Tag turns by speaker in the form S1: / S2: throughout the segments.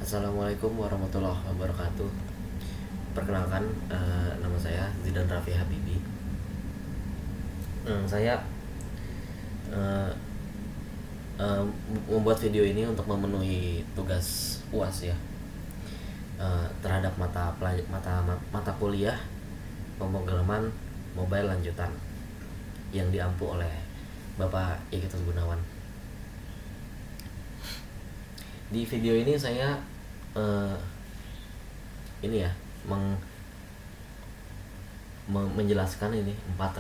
S1: Assalamualaikum warahmatullahi wabarakatuh. Perkenalkan, nama saya Zidan Raffi Habibi. Saya eh, eh, membuat video ini untuk memenuhi tugas UAS ya, terhadap mata kuliah pemrograman mobile lanjutan yang diampu oleh Bapak Ikitus Gunawan. Di video ini saya eh, ini ya menjelaskan ini empat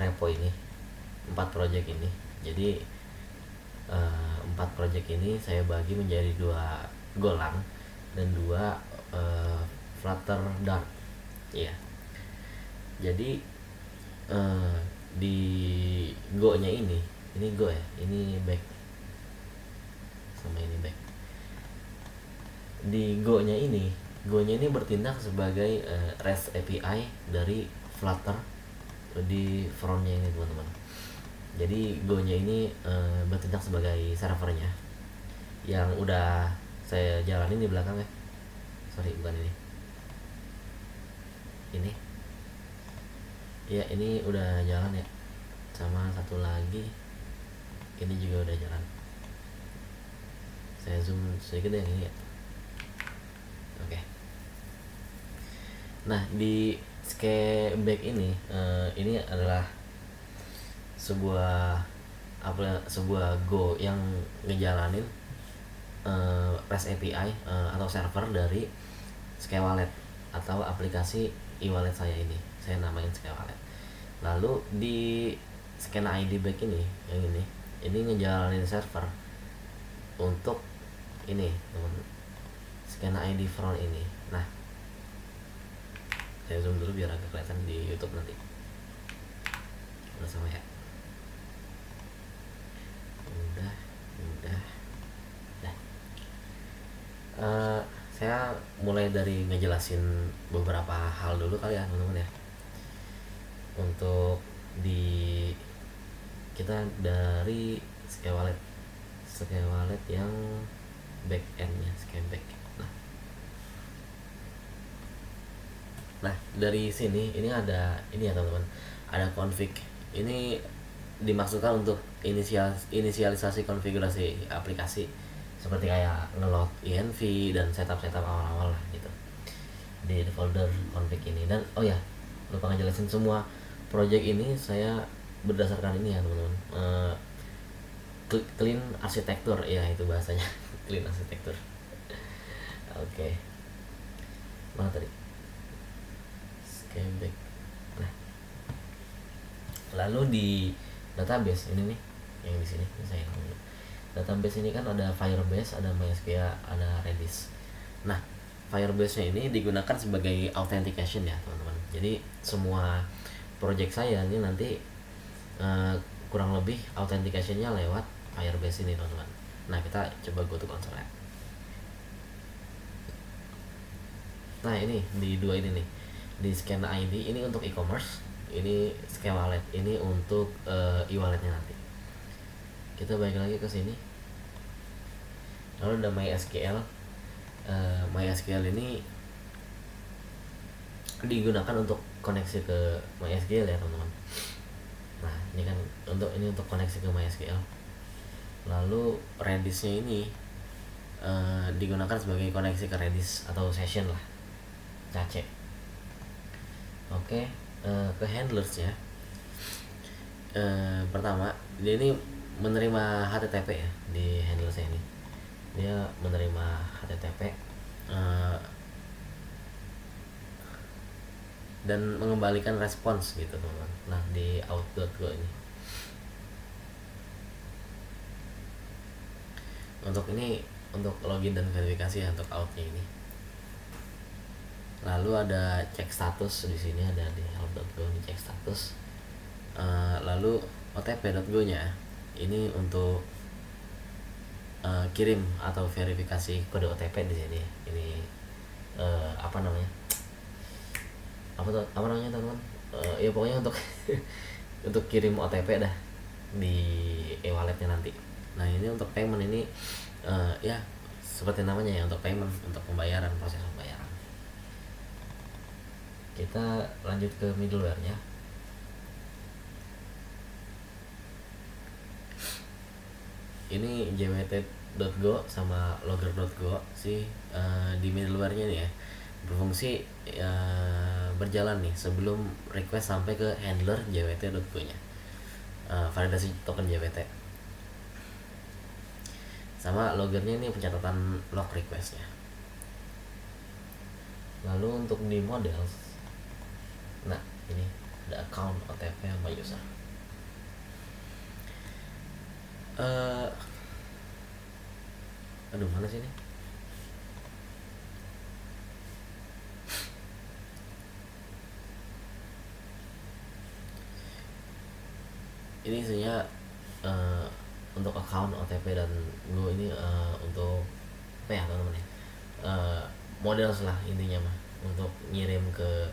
S1: project ini. Jadi empat project ini saya bagi menjadi dua golang dan dua Flutter Dart ya. Jadi eh, di Go nya ini Go ya, ini back sama ini back. Di Go nya ini bertindak sebagai REST API dari Flutter di frontnya ini teman-teman. Jadi Go-nya ini bertindak sebagai servernya yang udah saya jalanin di belakang ya. Sorry, bukan ini. Ini. Ya, ini udah jalan ya. Sama satu lagi. Ini juga udah jalan. Saya zoom sedikit yang ini ya. Oke. Nah, di Skyback ini adalah sebuah sebuah Go yang ngejalanin REST API atau server dari Skywallet atau aplikasi e-wallet saya ini. Saya namain Skywallet. Lalu di Scan ID Back yang ini ngejalanin server untuk ini, teman. Scan ID front ini. Nah, saya zoom dulu biar agak kelihatan di YouTube nanti. Udah sama ya. Udah. Nah, saya mulai dari ngejelasin beberapa hal dulu kali ya teman-teman ya. Untuk di kita dari Skywallet yang back endnya Skyback. Nah, dari sini ini ada ini ya teman-teman, ada config. Ini dimaksudkan untuk inisialisasi konfigurasi aplikasi seperti kayak ngeload env dan setup awal-awal lah gitu di folder config ini. Dan oh ya, lupa ngejelasin, semua project ini saya berdasarkan ini ya teman-teman, clean arsitektur ya, itu bahasanya. Clean arsitektur. Oke. Mana tadi? Skyback. Nah, lalu di database ini nih, yang di sini saya ngomong. Database ini kan ada Firebase, ada MySQL, ada Redis. Nah, Firebase-nya ini digunakan sebagai authentication ya teman-teman. Jadi semua project saya ini nanti kurang lebih authentication-nya lewat Firebase ini teman-teman. Nah, kita coba go to console ya. Nah, ini di dua ini nih, di Scan ID ini untuk e-commerce, ini Skywallet ini untuk e-walletnya nanti. Kita balik lagi ke sini. Lalu ada MySQL. MySQL ini digunakan untuk koneksi ke MySQL ya teman-teman. Nah, ini kan untuk koneksi ke MySQL. Lalu Redis-nya ini digunakan sebagai koneksi ke Redis atau session lah, cache. Oke, ke handlers ya. Pertama, dia ini menerima HTTP ya. Di handlersnya ini dia menerima HTTP dan mengembalikan respons gitu teman-teman. Nah, di out.go ini untuk login dan verifikasi ya, untuk outnya ini. Lalu ada cek status di sini, ada di help.go ini cek status. Lalu otp.go nya ini untuk kirim atau verifikasi kode OTP di sini. Ini apa namanya teman-teman? Ya pokoknya untuk untuk kirim OTP dah di e-walletnya nanti. Nah, ini untuk payment ini ya seperti namanya ya, untuk payment, untuk pembayaran, proses pembayaran. Kita lanjut ke middleware-nya. Ini jwt.go sama logger.go sih, di middleware-nya nih ya, berfungsi berjalan nih sebelum request sampai ke handler jwt.go nya, validasi token JWT. Sama loggernya ini pencatatan log requestnya. Lalu untuk di models, nah ini ada account, OTP, sama user. Aduh, mana sih ini? Ini isinya untuk account, OTP, dan Go ini untuk apa ya teman-teman ya? Models lah intinya mah, untuk ngirim ke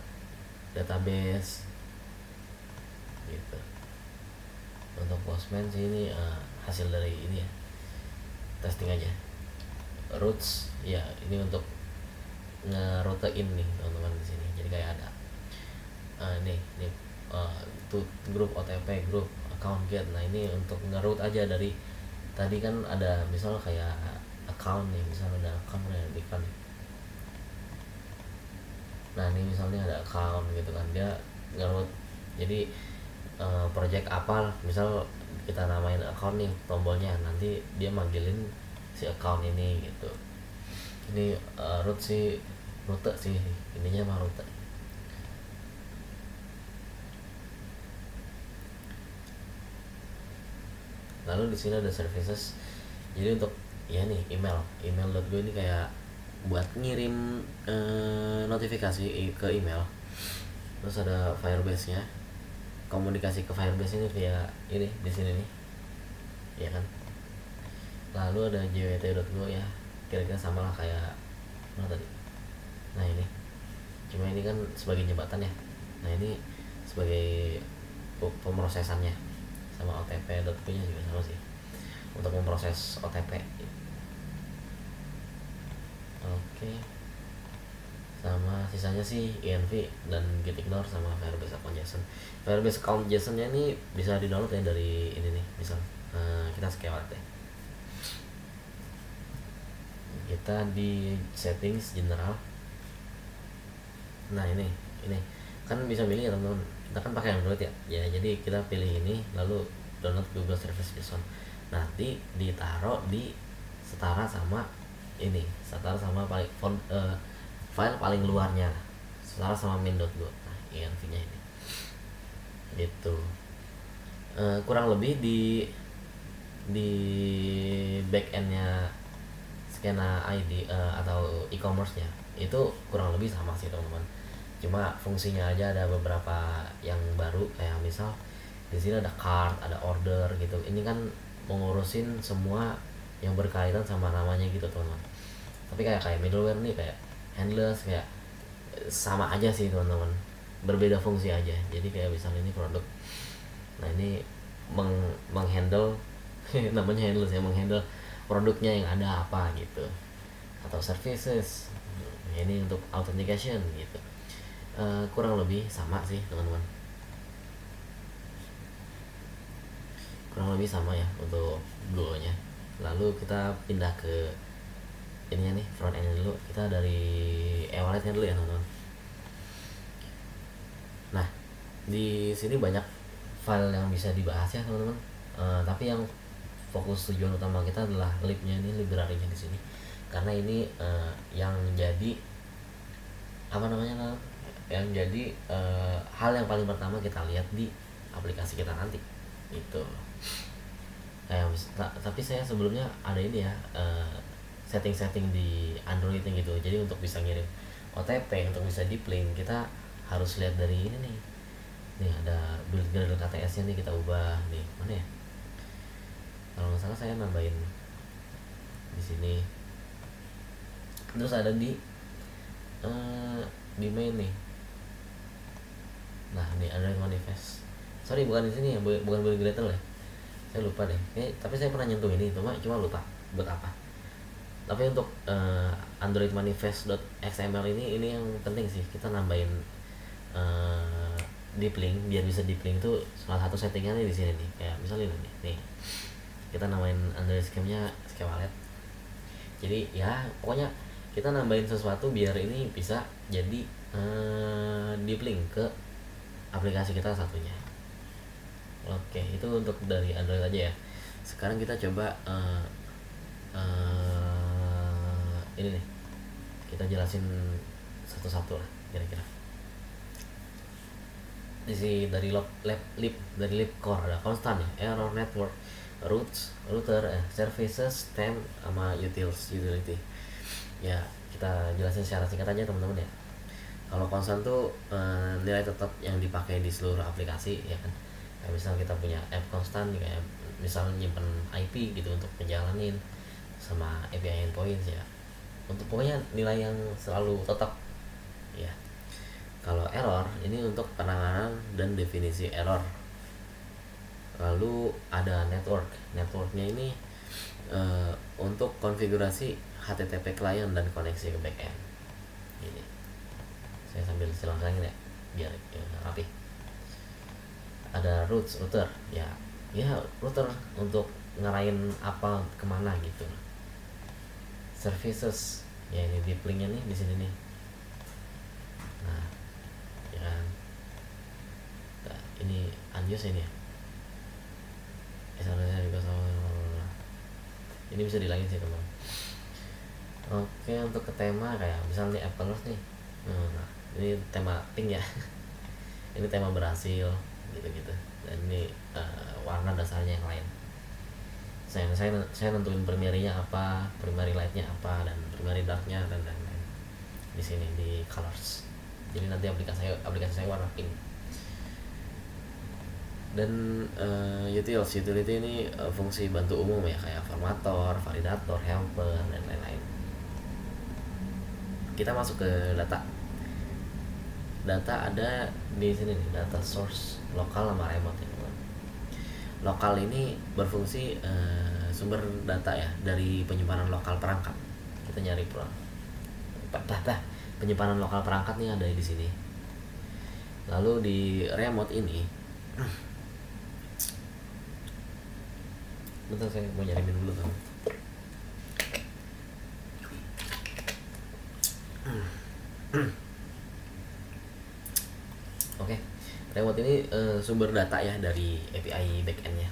S1: database gitu. Untuk Postman sih ini hasil dari ini ya, testing aja. Routes ya, ini untuk ngeroutein nih teman-teman di sini. Jadi kayak ada nih tuh grup OTP, grup account get. Nah ini untuk ngeroute aja dari tadi kan ada misal kayak account nih, misal ada account yang iklan. Nah ini misalnya ada account gitu kan, dia ngeroute. Jadi project apa, misal kita namain account nih, tombolnya nanti dia manggilin si account ini gitu. Ini rute sih ininya mah, rute. Lalu di sini ada services. Jadi untuk ya nih email.go ini kayak buat ngirim notifikasi ke email. Terus ada Firebase nya, komunikasi ke Firebase ini kayak ini di sini nih ya kan. Lalu ada jwt.go ya, kira-kira sama lah kayak mana tadi. Nah ini cuma ini kan sebagai jembatan ya, nah ini sebagai pemrosesannya. Sama otp.go nya juga sama sih, untuk memproses OTP. Oke. Sama sisanya sih env dan gitignore sama Firebase account JSON. Firebase account JSON nya ini bisa di download ya dari ini nih, misal kita scale deh. Kita di settings general. Nah ini kan bisa milih ya teman-teman, kita kan pakai Android ya, jadi kita pilih ini lalu download Google Service JSON. Nanti ditaruh di setara sama file paling luarnya, setara sama main.go. Nah env-nya ini gitu. Kurang lebih di backendnya Skena ID atau e-commerce nya itu kurang lebih sama sih teman-teman. Cuma fungsinya aja ada beberapa yang baru, kayak misal di sini ada cart, ada order gitu. Ini kan mengurusin semua yang berkaitan sama namanya gitu teman-teman. Tapi kayak middleware nih, kayak handlers, kayak sama aja sih teman-teman, berbeda fungsi aja. Jadi kayak misalnya ini produk, nah ini menghandle namanya handlers ya, menghandle produknya yang ada apa gitu, atau services. Ini untuk authentication gitu. Kurang lebih sama sih teman-teman, kurang lebih sama ya untuk Go nya. Lalu kita pindah ke ininya nih, front end dulu. Kita dari e-walletnya dulu ya teman-teman. Nah di sini banyak file yang bisa dibahas ya teman-teman. Tapi yang fokus tujuan utama kita adalah libnya ini, library-nya di sini, karena ini yang jadi yang jadi hal yang paling pertama kita lihat di aplikasi kita nanti itu. Tapi saya sebelumnya ada ini ya, setting di Android gitu. Jadi untuk bisa ngirim OTP, untuk bisa di-plane, kita harus lihat dari ini nih. Nih ada build Gradle KTS nya nih, kita ubah nih, mana ya? Kalau nggak salah saya nambahin di sini. Terus ada di main nih. Nah ini Android manifest. Sorry, bukan di sini ya, bukan build Gradle ya. Saya lupa deh. Tapi saya pernah nyentuh ini, cuma lupa buat apa. Tapi untuk Android manifest.xml ini yang penting sih, kita nambahin deep link. Biar bisa deep link tuh salah satu settingannya di sini nih, kayak misalnya nih kita namain Android scheme-nya scheme wallet. Jadi ya pokoknya kita nambahin sesuatu biar ini bisa jadi deep link ke aplikasi kita satunya. Oke, itu untuk dari Android aja ya. Sekarang kita coba ini nih, kita jelasin satu-satu lah kira-kira. Isi dari lib core ada constant ya, error network, routes, router, services, stem, sama utility. Ya kita jelasin secara singkat aja teman-teman ya. Kalau constant tuh nilai tetap yang dipakai di seluruh aplikasi ya kan. Kayak misal kita punya app constant, kayak misal nyimpen IP gitu untuk ngejalanin, sama API endpoints ya, untuk pokoknya nilai yang selalu tetap ya. Kalau error ini untuk penanganan dan definisi error. Lalu ada networknya ini untuk konfigurasi HTTP client dan koneksi ke backend. Ini saya sambil silangin ya biar rapi. Ada router ya router untuk ngarahin apa kemana gitu. Services ya, ini deep linknya nih di sini nih. Nah ya kan, nah, ini unuse ini ya, seharusnya juga sama. Ini bisa dilangin sih teman. Oke, untuk ke tema kayak misalnya app colors nih. Nah ini tema pink ya. Ini tema berhasil gitu-gitu, dan ini warna dasarnya yang lain. Saya nentuin primary-nya apa, primary light-nya apa, dan primary dark-nya dan lain-lain di sini di colors. Jadi nanti aplikasi saya warna pink. Dan utility ini fungsi bantu umum ya, kayak formator, validator, helper, dan lain-lain. Kita masuk ke data ada di sini nih, data source lokal sama remote ya. Lokal ini berfungsi sumber data ya dari penyimpanan lokal perangkat. Kita nyari penyimpanan lokal perangkat nih ada di sini. Lalu di remote ini bentar, saya mau nyari minum dulu kan. Oke, remote ini sumber data ya dari API backendnya.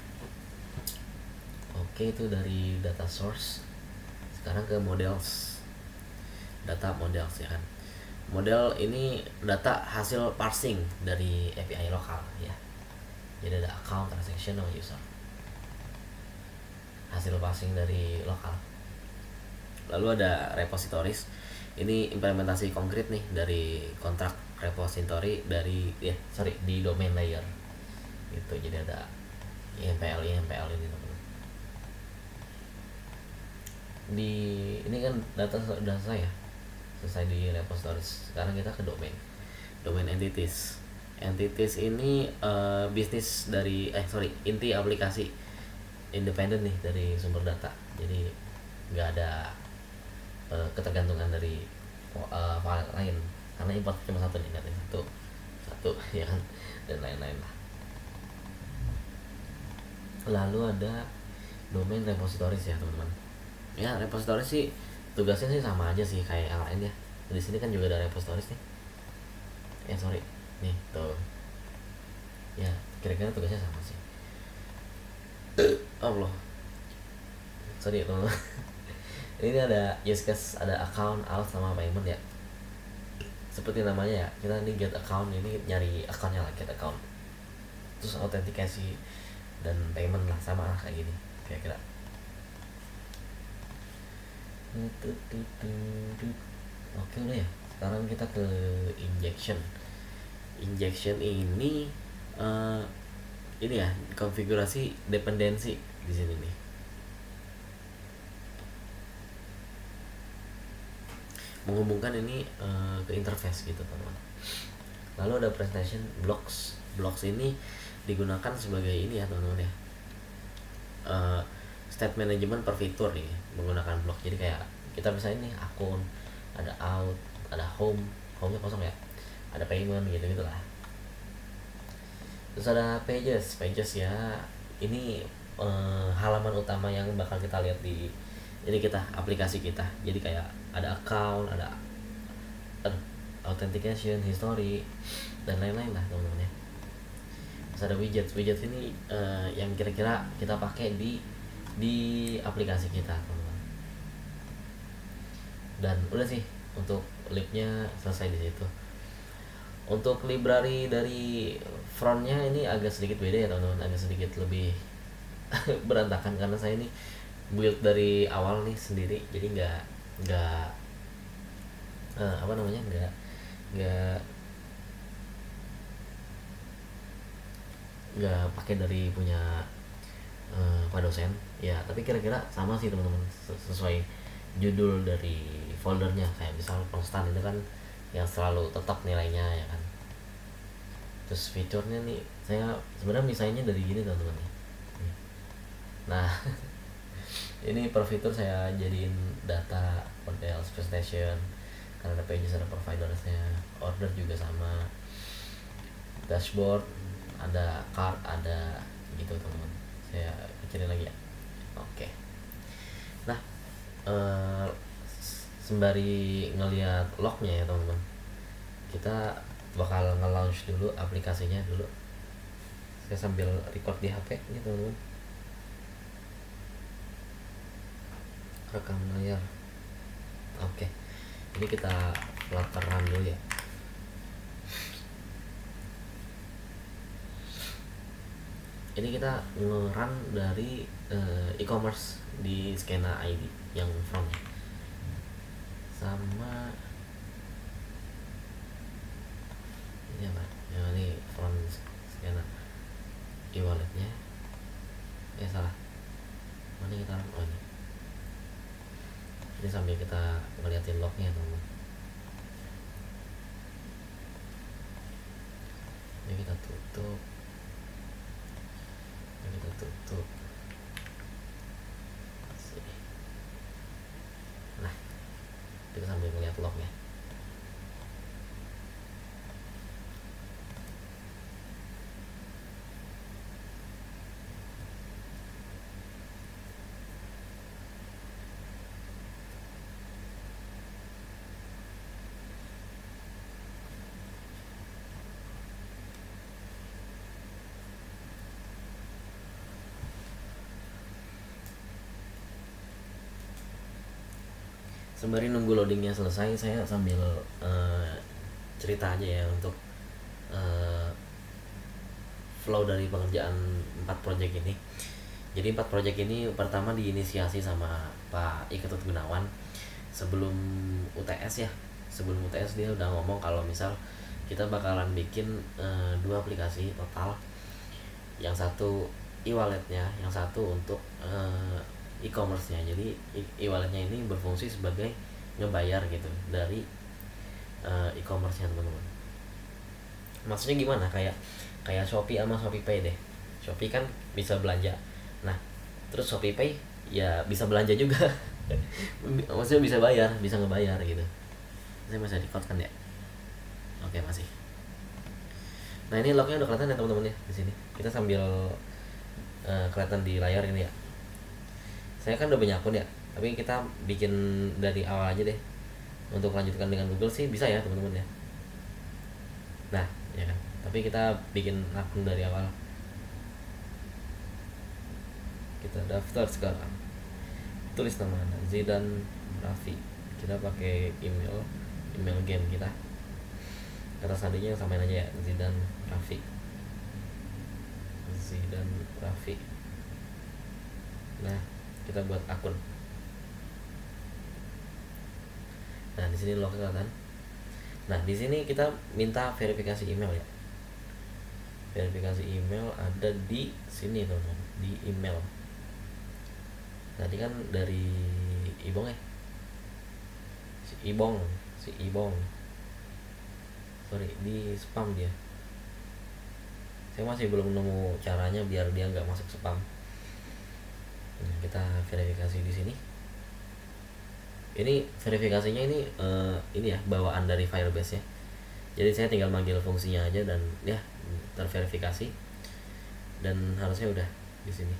S1: Oke, itu dari data source. Sekarang ke models, data models ya kan. Model ini data hasil parsing dari API lokal ya. Jadi ada account, transaction, sama user. Hasil parsing dari lokal. Lalu ada repositories. Ini implementasi konkret nih dari kontrak repository di domain layer. Gitu. Jadi ada IMPL ini teman-teman. Ini kan data sudah selesai di repositories. Sekarang kita ke domain entities. Entities ini bisnis dari inti aplikasi independen nih dari sumber data. Jadi nggak ada ketergantungan dari file lain, karena import cuma satu nih, katanya satu ya kan, dan lain-lain lah. Lalu ada domain repositories ya teman-teman. Ya repositories sih tugasnya sih sama aja sih kayak yang lain ya. Di sini kan juga ada repositories nih. Nih tuh. Ya kira-kira tugasnya sama sih. Allah. Sorry teman-teman. Ini ada use case, ada account, alt, sama payment ya. Seperti namanya ya, kita nih get account, ini nyari accountnya lah, get account. Terus autentikasi dan payment lah, sama lah kayak gini kira-kira. Oke udah ya. Sekarang kita ke injection. Injection ini ya konfigurasi dependensi di sini nih. Menghubungkan ini ke interface gitu teman-teman. Lalu ada presentation blocks. Blocks ini digunakan sebagai ini ya teman-teman ya, state management per fitur nih menggunakan block. Jadi kayak kita bisa ini akun, ada out, ada home, home-nya kosong ya, ada payment gitu gitulah. Terus ada pages ya, ini halaman utama yang bakal kita lihat di ini kita aplikasi kita. Jadi kayak ada account, ada authentication, history, dan lain-lain lah teman-teman ya. Terus ada widget ini yang kira-kira kita pakai di aplikasi kita teman-teman. Dan udah sih untuk libnya selesai di situ. Untuk library dari frontnya ini agak sedikit beda ya teman-teman, agak sedikit lebih berantakan karena saya ini build dari awal nih sendiri, jadi nggak apa namanya nggak nggak pakai dari punya Pak dosen ya, tapi kira-kira sama sih teman-teman, sesuai judul dari foldernya. Kayak misal konstan itu kan yang selalu tetap nilainya ya kan. Terus fiturnya nih saya sebenarnya misalnya dari gini teman-teman nih. Nah ini per fitur saya jadiin data model presentation karena ada pages, ada providersnya, order juga sama, dashboard, ada card, ada gitu teman-teman. Saya kecilin lagi ya. Oke. Nah sembari ngelihat lognya ya teman-teman, kita bakal nge-launch dulu aplikasinya dulu. Saya sambil record di HP ini teman-teman, rekam layar. Oke, ini kita flutter run dulu ya. Ini kita nge-run dari e-commerce di Skena ID yang frontnya sama ini apa ya, ini front Skena e-walletnya salah, mana kita run, oh ini sambil kita ngeliatin lognya teman-teman. Ini kita tutup, nah kita sambil ngeliat lognya. Sembari nunggu loadingnya selesai, saya sambil cerita aja ya untuk flow dari pengerjaan 4 project ini. Jadi 4 project ini pertama diinisiasi sama Pak Iketut Gunawan sebelum UTS ya. Sebelum UTS dia udah ngomong kalau misal kita bakalan bikin 2 aplikasi total. Yang satu e-walletnya, yang satu untuk e-commerce-nya. Jadi e-walletnya ini berfungsi sebagai ngebayar gitu dari e-commerce-nya teman-teman. Maksudnya gimana? Kayak Shopee sama Shopee Pay deh. Shopee kan bisa belanja. Nah, terus Shopee Pay ya bisa belanja juga. Maksudnya bisa bayar, bisa ngebayar gitu. Saya masih record kan ya? Oke, masih. Nah, ini lognya udah kelihatan ya teman-teman ya di sini. Kita sambil kelihatan di layar ini ya. Saya kan udah punya akun ya, tapi kita bikin dari awal aja deh. Untuk lanjutkan dengan Google sih bisa ya teman-teman ya. Nah, ya kan. Tapi kita bikin akun dari awal. Kita daftar sekarang. Tulis nama Anda, Zidan Raffi. Kita pakai email game kita. Kata sandinya samain aja ya, Zidan Raffi. Nah, kita buat akun. Nah, di sini login kan. Nah, di sini kita minta verifikasi email ya. Verifikasi email ada di sini teman-teman, di email. Tadi kan dari Ibong ya. Si Ibong. Sorry, di spam dia. Saya masih belum nemu caranya biar dia nggak masuk spam. Nah, kita verifikasi di sini. Ini verifikasinya ini ya bawaan dari Firebase ya. Jadi saya tinggal manggil fungsinya aja dan ya terverifikasi dan harusnya udah di sini.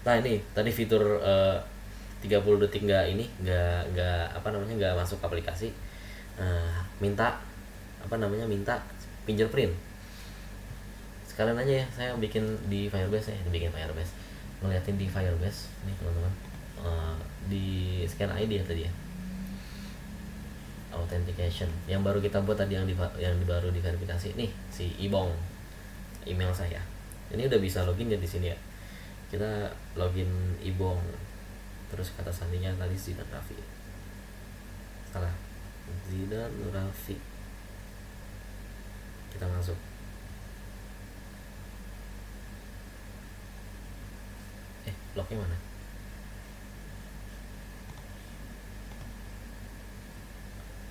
S1: Nah ini tadi fitur 30 detik nggak apa namanya nggak masuk aplikasi. Minta apa namanya minta fingerprint. Sekalian aja ya saya bikin di Firebase ya, bikin Firebase. Ngeliatin di Firebase nih teman-teman. Di scan ID ya tadi ya. Authentication yang baru kita buat tadi yang baru diverifikasi nih si Ibong email saya ini udah bisa login ya di sini ya. Kita login Ibong terus kata sandinya tadi Zidan Raffi, salah, Zidan Raffi. Kita masuk. Lognya mana?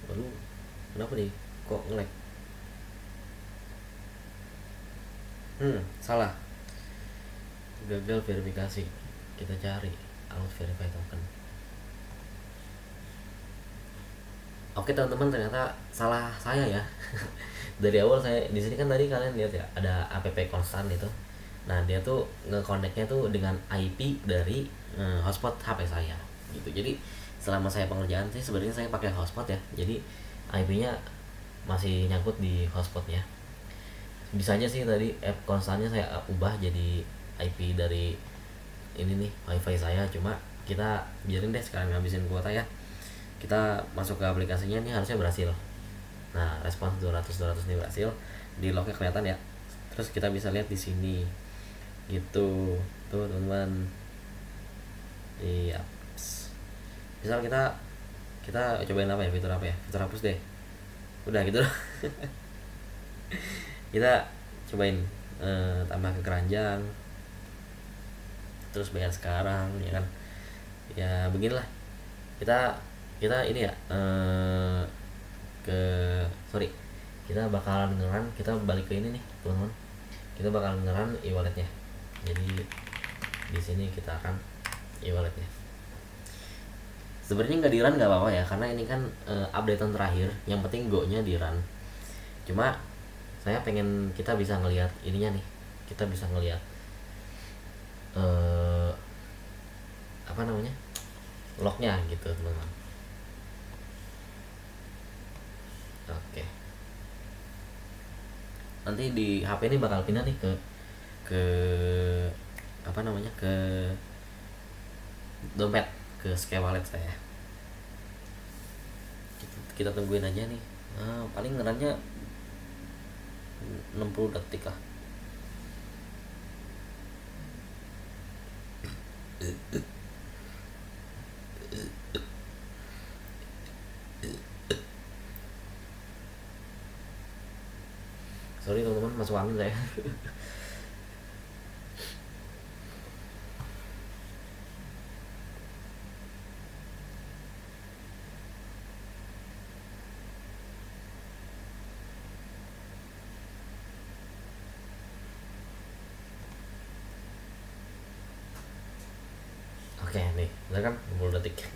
S1: Lalu kenapa nih kok nge-lag? Salah, gagal verifikasi. Kita cari out verify token. Oke teman-teman, ternyata salah saya ya. Dari awal saya di sini kan tadi kalian lihat ya ada app konstan itu. Nah dia tuh nge-connect-nya tuh dengan IP dari hotspot HP saya gitu. Jadi selama saya pengerjaan sih sebenarnya saya pakai hotspot ya. Jadi IP-nya masih nyangkut di hotspotnya. Bisanya sih tadi app konstannya saya ubah jadi IP dari ini nih wifi saya, cuma kita biarin deh sekalian ngabisin kuota ya. Kita masuk ke aplikasinya, ini harusnya berhasil. Nah respons 200 ini berhasil, di lognya kelihatan ya. Terus kita bisa lihat di sini gitu tuh teman-teman. Iya, misal kita cobain apa ya, fitur apa ya, fitur hapus deh, udah gitu. Kita cobain tambah ke keranjang terus bayar sekarang ya kan, ya beginilah. Kita ini ya ke sorry kita bakalan ngeran, kita balik ke ini nih teman-teman, kita bakalan ngeran e-walletnya. Jadi di sini kita akan e-walletnya. Sebenarnya nggak di run nggak apa-apa ya, karena ini kan updatean terakhir, yang penting go-nya di run. Cuma saya pengen kita bisa ngelihat ininya nih, kita bisa ngelihat apa namanya lognya gitu teman-teman. Oke, nanti di HP ini bakal pindah nih ke apa namanya ke dompet, ke Sky Wallet saya. Kita tungguin aja nih. Paling ngerannya 60 detik lah. Sorry teman-teman, masuk angin saya. Oke nih, udah kan 60 detik.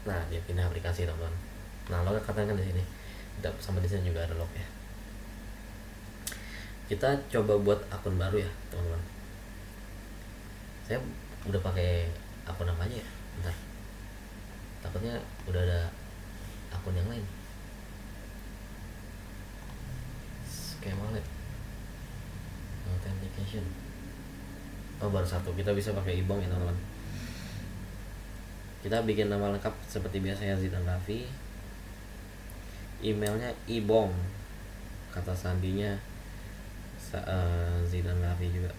S1: Nah dia pindah aplikasi teman-teman. Nah log katanya kan di sini, sama di sini juga ada log ya. Kita coba buat akun baru ya teman-teman. Saya udah pakai akun apa aja ya, bentar, takutnya udah ada akun yang lain. Sky Wallet authentication, oh baru satu. Kita bisa pakai Ibong ya teman-teman. Kita bikin nama lengkap seperti biasa ya, Zidan Raffi. Emailnya Ibong, kata sandinya Zidan Raffi juga.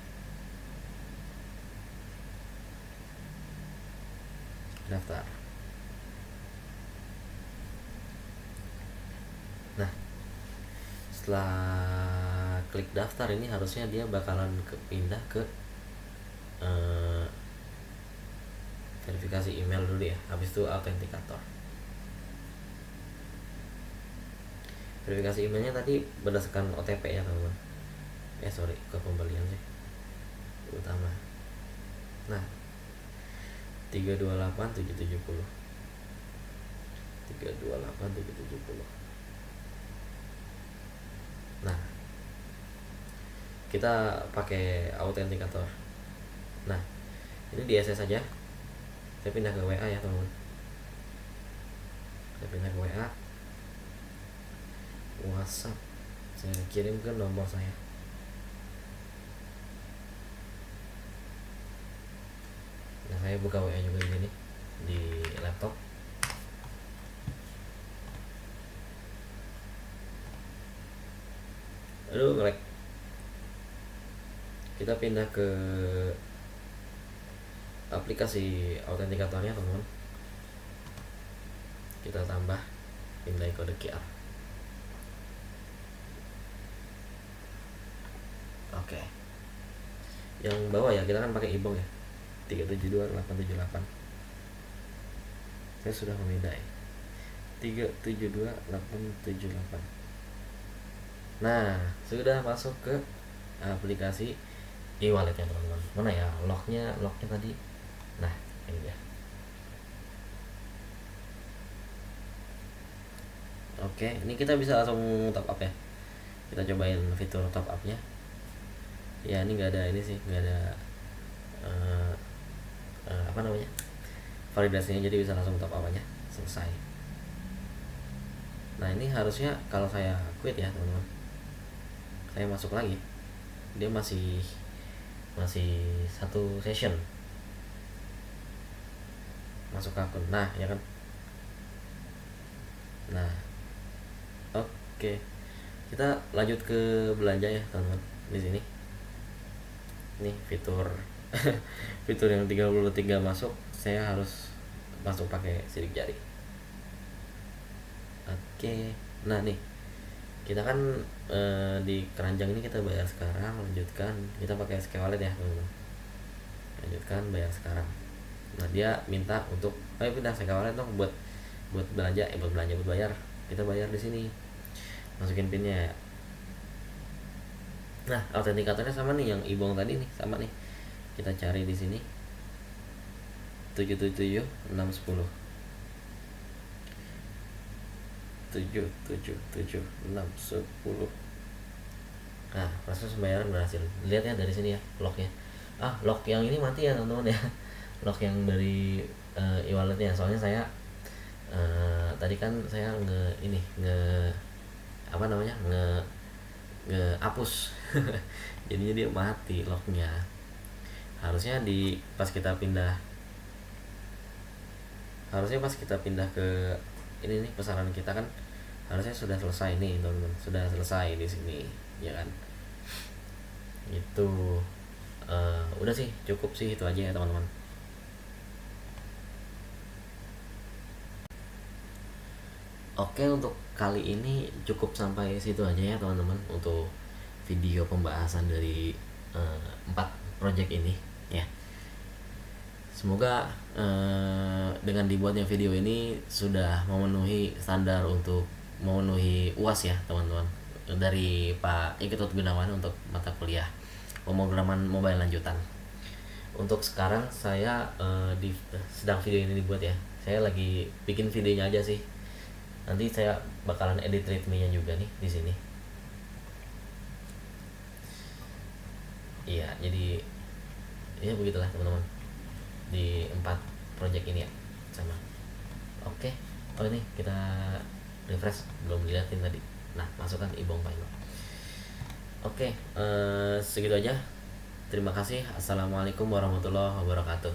S1: Daftar. Nah setelah klik daftar ini harusnya dia bakalan pindah ke verifikasi email dulu ya, habis itu autentikator. Verifikasi emailnya tadi berdasarkan OTP ya teman-teman. Sorry, ke pembelian sih utama. Nah, 328770. 328770. Nah, kita pakai autentikator. Nah, ini di SS saja. Saya pindah ke WA ya teman-teman. Saya pindah ke WA, WhatsApp. Saya kirim ke nomor saya. Nah, saya buka WA juga di sini di laptop. Aduh, nge-lag. Kita pindah ke aplikasi autentikatornya teman-teman. Kita tambah, pindah kode QR. Oke. Yang bawah ya, kita kan pakai IBONG ya. 372878. Saya sudah memindai. 372878. Nah, sudah masuk ke aplikasi e-walletnya teman-teman. Mana ya lognya tadi? Nah, ini dia. Oke, ini kita bisa langsung top up ya. Kita cobain fitur top upnya. Ya, ini nggak ada ini sih, nggak ada apa namanya, validasinya, jadi bisa langsung top up aja, selesai. Nah, ini harusnya kalau saya quit ya teman-teman, saya masuk lagi, dia masih satu session masuk ke akun. Nah, ya kan. Nah, oke, kita lanjut ke belanja ya teman-teman. Di sini nih fitur fitur yang 33 masuk, saya harus masuk pakai sidik jari. Oke, nah nih kita kan di keranjang ini kita bayar sekarang, lanjutkan kita pakai Skywalet ya teman-teman. Lanjutkan bayar sekarang. Nah, dia minta untuk ayo pindah Skywalet dong buat belanja, buat bayar. Kita bayar di sini, masukin pinnya ya. Nah, autentikatornya sama nih yang IBONG tadi nih, sama nih. Kita cari di sini 777610. 777610. Nah, proses pembayaran berhasil. Lihat ya dari sini ya lognya. Log yang ini mati ya teman-teman ya. Log yang dari e-walletnya. Soalnya saya tadi kan saya hapus. Jadinya dia mati lognya. Harusnya pas kita pindah ke ini nih pesanan kita kan harusnya sudah selesai nih teman-teman, sudah selesai di sini ya kan. Itu udah sih, cukup sih itu aja ya teman-teman. Oke, untuk kali ini cukup sampai situ aja ya teman-teman untuk video pembahasan dari 4 project ini ya. Semoga dengan dibuatnya video ini sudah memenuhi standar untuk memenuhi UAS ya teman-teman, dari Pak Iketut Gunawan untuk mata kuliah pemrograman mobile lanjutan. Untuk sekarang saya sedang video ini dibuat ya, saya lagi bikin videonya aja sih. Nanti saya bakalan edit ritmenya juga nih di sini. Iya, jadi ya begitulah teman-teman di 4 project ini ya sama. Oke. Oh, ini kita refresh, belum dilihatin tadi. Nah, masukkan IBONG Pak. Oke, segitu aja. Terima kasih. Assalamualaikum warahmatullahi wabarakatuh.